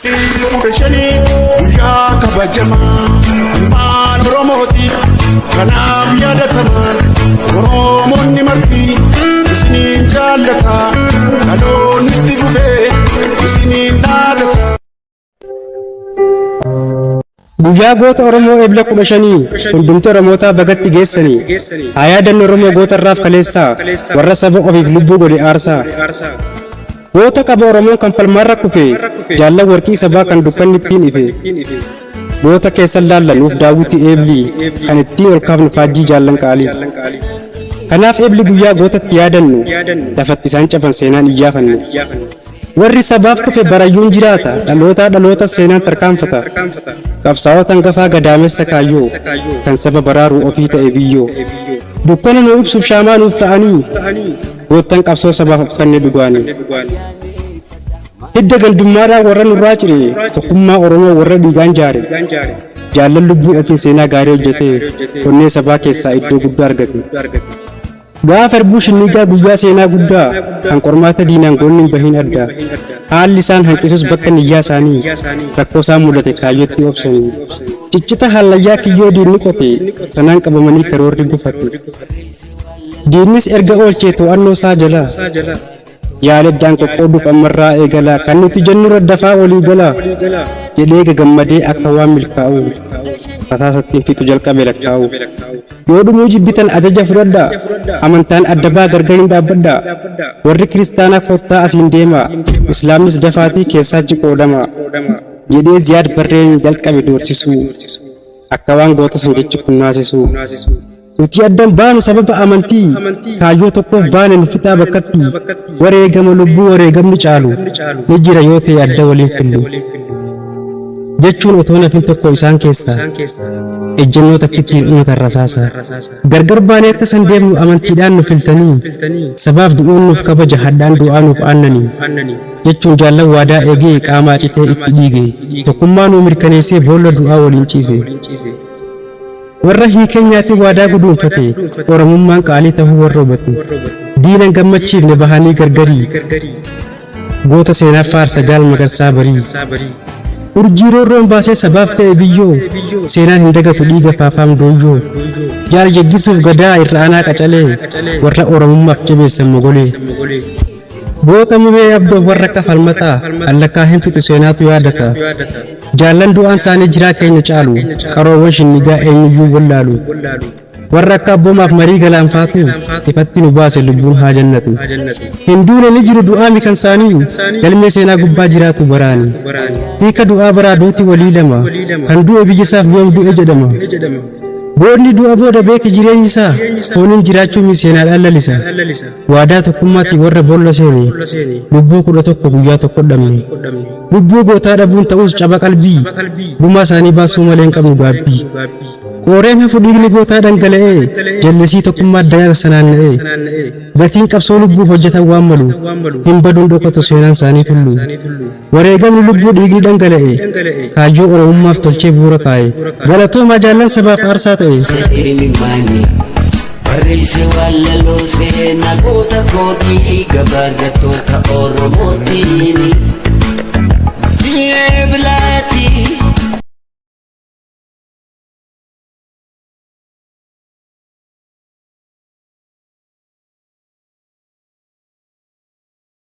Shani ya kabajama man promoti kanam yadatama promonni marti isinin jallata kalon tifufe isinin nadata Guyyaa goota Oromoo Ebla 15 hundumti Oromoota bagatti geessanii ayaadan Oromoo goota irraaf kaleessaa warra saba ofiif lubbuu godhe aarsaa goota qaba Oromoon kan falmaarra kufe jaallan warqii sabaa kan dukkanni ittiin ife goota keessan laallanuuf daawwitii Eblii kan ittiin ol kaafnu faajjii jaallan qaalii kanaaf Ebli guyyaa gootatti yaadannu lafatti isaan caban seenaan iyyaafannu warri sabaaf kufe barayyuun jiraata dhaloota seenaan tarkaanfata qabsaa'otaan gafaa gadaamessa kaayyoo kan saba baraaruu ofii ta'e biyyoo dukkana nuu ibsuuf shaamaa nuuf ta'anii goottan qabsoo sabaaf uffanne dhugaanii hidda gandummaadhaan warra nurraa cire tokkummaa Oromoo warra dhiigaan jaare jaallan lubbuu ofiin seenaa gaarii hojjete onnee sabaa keessaa iddoo guddaa argate gaafa erbuu shinnigaa guyyaa seenaa guddaa kan qormaata diinaan goonni hin bahin adda haalli isaan hanqisus bakka niyyaa isaanii rakkoo isaan mul'ate kaayyootti obsanii ciccita hallayyaa kiyyoo diinni qote sanaan qabamanii karoorri gufate diinnis erga oolchee to'annoo isaa jala yaaleddaan qoqqooduuf ammarraa eegalaa kan nuti jennu raddafaa walii galaa jedhee gagammadee akka waan milkaa'u tasaasattiin fixu jalqabe lakkaa'u yoo dhumuu jibbitan ajaja fudhadhaa amantaan adda baa gargar hin dhaabbadhaa warri kiristaanaa kottaa asiin deemaa islaamnis dafaatii keessaa jiqoodamaa jedhee Ziyaad Barreen jalqabe doorsisuu akka waan goota san jechi kunnaasisuu nuti addan baanu sababa amantii kaayyoo tokkoof baane nu fixaa bakkatti wareegama lubbuu wareegamni caalu ni jira yoo ta'e adda waliin fillu jechuun otoo nafin tokko isaan keessaa ejjennoo takkittiin uummata rasaasa gargar baanee akka san deemnu amantiidhaan nu filtanii sabaaf du'uun nuuf kabaja hadhaan du'aa nuuf aannanii jechuun jaallan waadaa eegee qaamaa citee itti dhiige tokkummaa nuu mirkaneessee boolla du'aa waliin ciise warra hiikeenyaatti waadaa guduunfate oromummaan qaalii ta'uu warra hubate diinan gammachiifne bahanii gargarii goota seenaa faarsa jaal magarsaa barii urjii roorroon baasee sabaaf ta'e biyyoo seenaan hin dagatu dhiiga faafaam dooyyoo jaal jeggisuuf gadaa irra aanaa qacalee warra oromummaaf jabeessan mogolee goota mubee abdoof warra kafalmataa allakkaa hin fixu seenaatu yaadata jaallan du'aan isaanii jiraa keenya caalu qaroowwan shinnigaa eenyuyyuu wallaalu warra akka abboomaaf marii galaanfaatu ifatti nu baase lubbuun haa jannatu hinduun ni jiru du'aami kan isaanii galmee seenaa gubbaa jiraatu baraani hiika du'aa baraa duuti walii lama kan du'e biyyisaaf yoom du'e jedhama boodni du'a booda beeki jireenyi isaa fooniin jiraachuun seenaadhaan lalisa waadaa tokkummaatti warra boolla seene lubbuu 11 guyyaa tokko dhabne lubbuu gootaa dhabuun ta'us caba qalbii gumaa isaanii baasuu malee hin qabnu gaabbii qooreen hafu dhiigni gootaa dhangala'ee jallisii tokkummaa addanyaa sanaanna'ee gatiin qabsoo lubbuuf hojjetan waan malu hin baduun dhokatu seenaan isaanii tullu wareegamni lubbuu dhiigni dhangala'ee kaayyoo oromummaaf tolchee bu'uura taa'e galatoomaa jaallan sabaaf aarsaa ta'e barreesse wallaloo seenaa goota koodii gabaarrattoota oromootiin Ebla